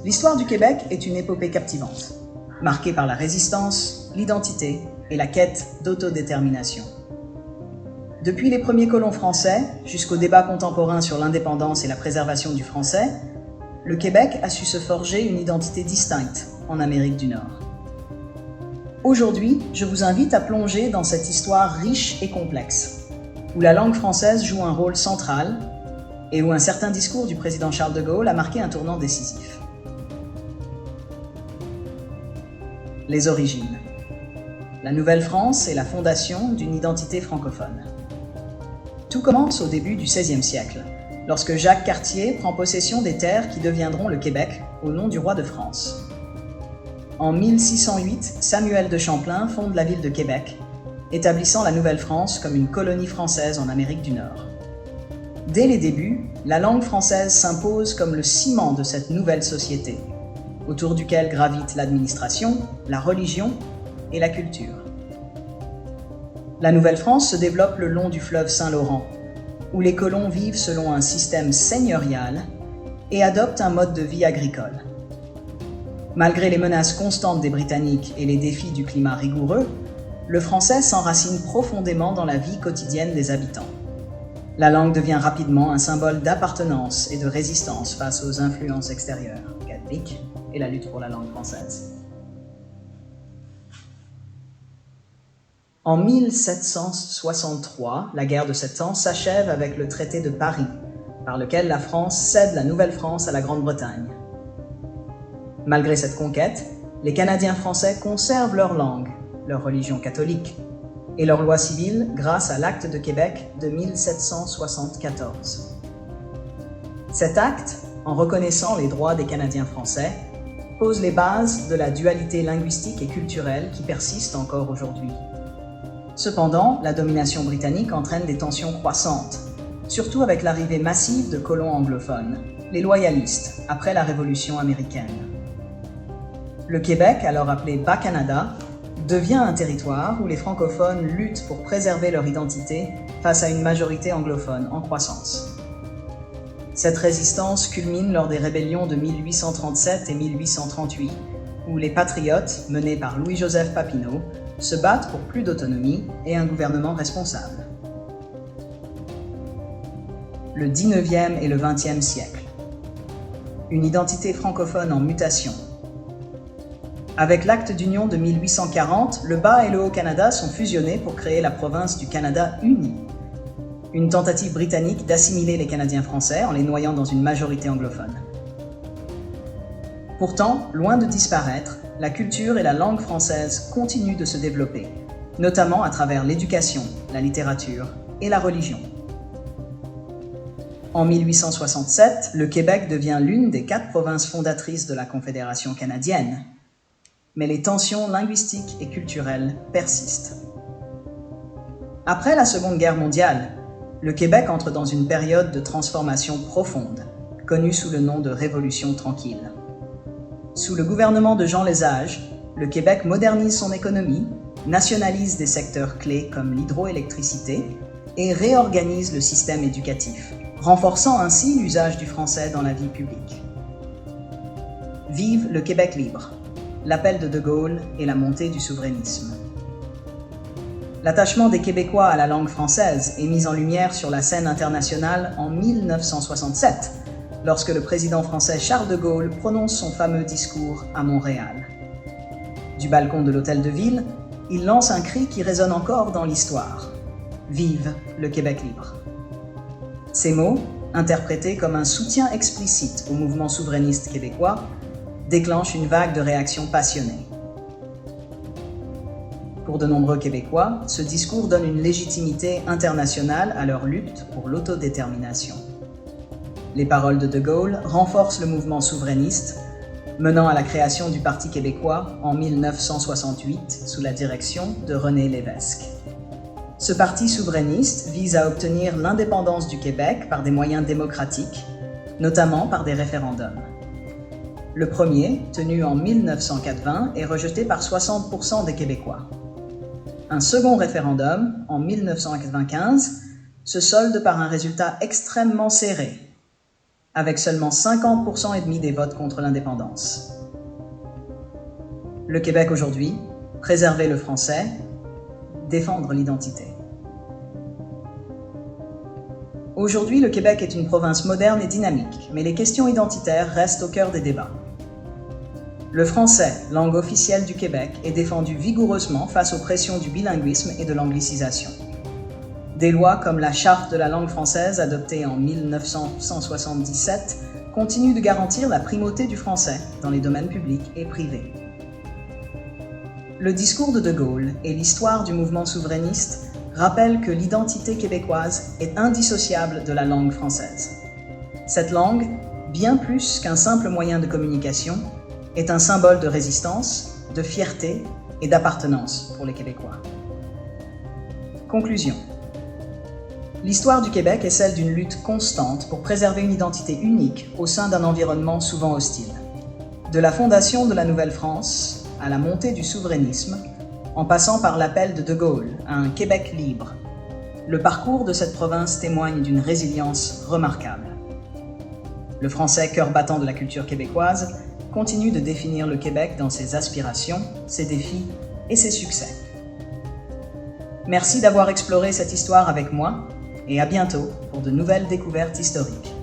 L'histoire du Québec est une épopée captivante, marquée par la résistance, l'identité et la quête d'autodétermination. Depuis les premiers colons français jusqu'au débat contemporain sur l'indépendance et la préservation du français, le Québec a su se forger une identité distincte en Amérique du Nord. Aujourd'hui, je vous invite à plonger dans cette histoire riche et complexe, où la langue française joue un rôle central et où un certain discours du président Charles de Gaulle a marqué un tournant décisif. Les origines. La Nouvelle-France est la fondation d'une identité francophone. Tout commence au début du XVIe siècle, lorsque Jacques Cartier prend possession des terres qui deviendront le Québec au nom du roi de France. En 1608, Samuel de Champlain fonde la ville de Québec, établissant la Nouvelle-France comme une colonie française en Amérique du Nord. Dès les débuts, la langue française s'impose comme le ciment de cette nouvelle société, autour duquel gravitent l'administration, la religion et la culture. La Nouvelle-France se développe le long du fleuve Saint-Laurent, où les colons vivent selon un système seigneurial et adoptent un mode de vie agricole. Malgré les menaces constantes des Britanniques et les défis du climat rigoureux, le français s'enracine profondément dans la vie quotidienne des habitants. La langue devient rapidement un symbole d'appartenance et de résistance face aux influences extérieures, catholiques, et la lutte pour la langue française. En 1763, la guerre de 7 ans s'achève avec le traité de Paris, par lequel la France cède la Nouvelle-France à la Grande-Bretagne. Malgré cette conquête, les Canadiens français conservent leur langue, leur religion catholique et leur loi civile grâce à l'Acte de Québec de 1774. Cet acte, en reconnaissant les droits des Canadiens français, pose les bases de la dualité linguistique et culturelle qui persiste encore aujourd'hui. Cependant, la domination britannique entraîne des tensions croissantes, surtout avec l'arrivée massive de colons anglophones, les loyalistes, après la Révolution américaine. Le Québec, alors appelé Bas-Canada, devient un territoire où les francophones luttent pour préserver leur identité face à une majorité anglophone en croissance. Cette résistance culmine lors des rébellions de 1837 et 1838, où les patriotes, menés par Louis-Joseph Papineau, se battent pour plus d'autonomie et un gouvernement responsable. Le 19e et le 20e siècle. Une identité francophone en mutation. Avec l'acte d'union de 1840, le Bas et le Haut-Canada sont fusionnés pour créer la province du Canada uni. Une tentative britannique d'assimiler les Canadiens français en les noyant dans une majorité anglophone. Pourtant, loin de disparaître, la culture et la langue française continuent de se développer, notamment à travers l'éducation, la littérature et la religion. En 1867, le Québec devient l'une des 4 provinces fondatrices de la Confédération canadienne. Mais les tensions linguistiques et culturelles persistent. Après la Seconde Guerre mondiale, le Québec entre dans une période de transformation profonde, connue sous le nom de Révolution tranquille. Sous le gouvernement de Jean Lesage, le Québec modernise son économie, nationalise des secteurs clés comme l'hydroélectricité et réorganise le système éducatif, renforçant ainsi l'usage du français dans la vie publique. Vive le Québec libre! L'appel de Gaulle et la montée du souverainisme. L'attachement des Québécois à la langue française est mis en lumière sur la scène internationale en 1967, lorsque le président français Charles de Gaulle prononce son fameux discours à Montréal. Du balcon de l'Hôtel de Ville, il lance un cri qui résonne encore dans l'histoire. Vive le Québec libre! Ces mots, interprétés comme un soutien explicite au mouvement souverainiste québécois, déclenche une vague de réactions passionnées. Pour de nombreux Québécois, ce discours donne une légitimité internationale à leur lutte pour l'autodétermination. Les paroles de Gaulle renforcent le mouvement souverainiste, menant à la création du Parti québécois en 1968 sous la direction de René Lévesque. Ce parti souverainiste vise à obtenir l'indépendance du Québec par des moyens démocratiques, notamment par des référendums. Le premier, tenu en 1980, est rejeté par 60% des Québécois. Un second référendum, en 1995, se solde par un résultat extrêmement serré. avec seulement 50% et demi des votes contre l'indépendance. Le Québec aujourd'hui, préserver le français, défendre l'identité. Aujourd'hui, le Québec est une province moderne et dynamique, mais les questions identitaires restent au cœur des débats. Le français, langue officielle du Québec, est défendu vigoureusement face aux pressions du bilinguisme et de l'anglicisation. Des lois comme la Charte de la langue française, adoptée en 1977, continuent de garantir la primauté du français dans les domaines publics et privés. Le discours de De Gaulle et l'histoire du mouvement souverainiste rappellent que l'identité québécoise est indissociable de la langue française. Cette langue, bien plus qu'un simple moyen de communication, est un symbole de résistance, de fierté et d'appartenance pour les Québécois. Conclusion. L'histoire du Québec est celle d'une lutte constante pour préserver une identité unique au sein d'un environnement souvent hostile. De la fondation de la Nouvelle-France à la montée du souverainisme, en passant par l'appel de De Gaulle à un Québec libre, le parcours de cette province témoigne d'une résilience remarquable. Le français, cœur battant de la culture québécoise, continue de définir le Québec dans ses aspirations, ses défis et ses succès. Merci d'avoir exploré cette histoire avec moi et à bientôt pour de nouvelles découvertes historiques.